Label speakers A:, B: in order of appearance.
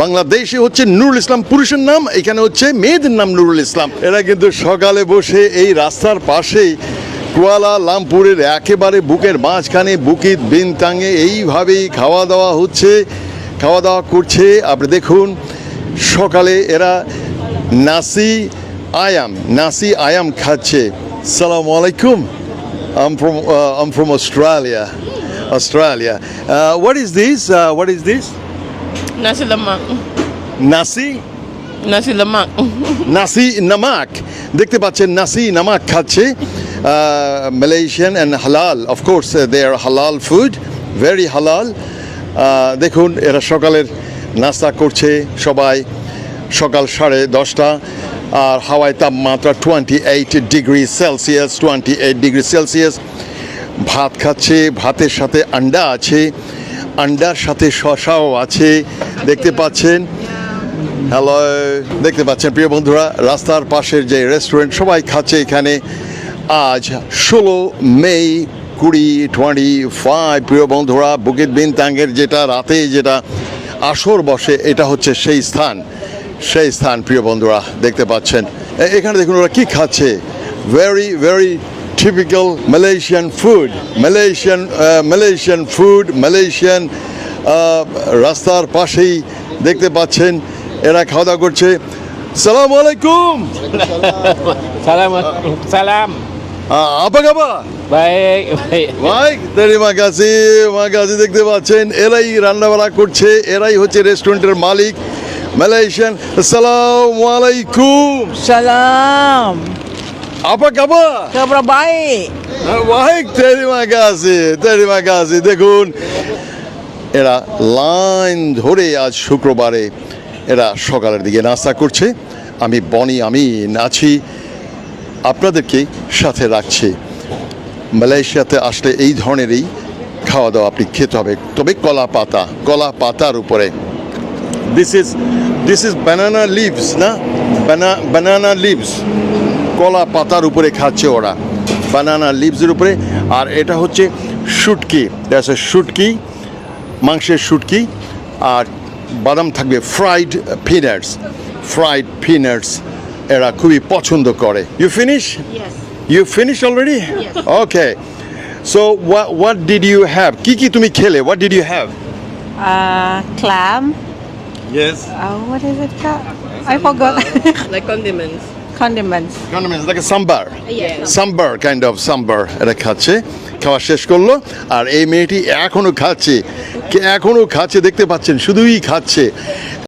A: বাংলাদেশে হচ্ছে নুরুল ইসলাম পুরুষের নাম, এখানে হচ্ছে মেয়েদের নাম নুরুল ইসলাম। এরা কিন্তু সকালে বসে এই রাস্তার পাশেই কুয়ালা লামপুরের একেবারে বুকের মাঝখানে বুকিত বিনতাঙে এইভাবেই খাওয়া দাওয়া হচ্ছে, খাওয়া দাওয়া করছে। আপনি দেখুন সকালে এরা নাসি আয়াম খাচ্ছে। সালামু আলাইকুম, I'm from Australia. What is this?
B: Nasi lemak.
A: Nasi
B: Lemak.
A: নাসি নামাক। দেখতে পাচ্ছেন নাসি নামাক খাচ্ছে। মালয়েশিয়ান অ্যান্ড হালাল, অফকোর্স দে আর হালাল ফুড, ভেরি হালাল। দেখুন এরা সকালের নাস্তা করছে সবাই, সকাল 10:30, আর হাওয়ায় তাপমাত্রা 28 ডিগ্রি সেলসিয়াস। ভাত খাচ্ছে, ভাতের সাথে আন্ডা আছে, আন্ডার সাথে শসাও আছে। দেখতে পাচ্ছেন, হ্যালো, দেখতে পাচ্ছেন প্রিয় বন্ধুরা রাস্তার পাশের যে রেস্টুরেন্ট, সবাই খাচ্ছে এখানে। আজ 16 মে 2025 প্রিয় বন্ধুরা, বুকিত বিনতাঙের যেটা রাতে যেটা আসর বসে, এটা হচ্ছে সেই স্থান প্রিয় বন্ধুরা। দেখতে পাচ্ছেন এখানে দেখুন ওরা কি খাচ্ছে, very typical Malaysian food. Malaysian রাস্তার পাশেই দেখতে পাচ্ছেন এরা খাওয়া দাওয়া করছে। সালাম আলাইকুম।
B: Salam.
A: আপা খাবা
B: Baik.
A: terima kasih। দেখতে পাচ্ছেন এরাই রান্নাবাড়া করছে, এরাই হচ্ছে রেস্টুরেন্টের মালিক, মালয়েশিয়ান। আসসালামু আলাইকুম।
C: Salam.
A: আপা খাবা
C: Kabar baik.
A: terima kasih। দেখুন এরা লাইন ধরে আজ শুক্রবারে এরা সকালের দিকে নাস্তা করছে। আমি বনি আমিন আছি, আপনাদেরকে সাথে রাখছি। মালয়েশিয়াতে আসলে এই ধরনেরই খাওয়া দাওয়া আপনি খেতে হবে, তবে কলা পাতার উপরে। দিস ইজ ব্যানানা লিভস, না ব্যানানা লিভস, কলা পাতার উপরে খাচ্ছে ওরা, বানানা লিভসের উপরে। আর এটা হচ্ছে শুটকি, মাংসের শুটকি, আর বাদাম থাকবে, ফ্রাইড পিনাটস এরা খুবই পছন্দ করে। You finish already? Okay, so what did you have? কি তুমি খেলে? What did you have?
C: Clam.
A: Yes.
C: What is it called? I forgot.
B: Like condiments.
C: Condiments.
A: like a sambar এটা খাচ্ছে, খাওয়া শেষ করলো। আর এই মেয়েটি এখনো খাচ্ছে, দেখতে পাচ্ছেন শুধুই খাচ্ছে।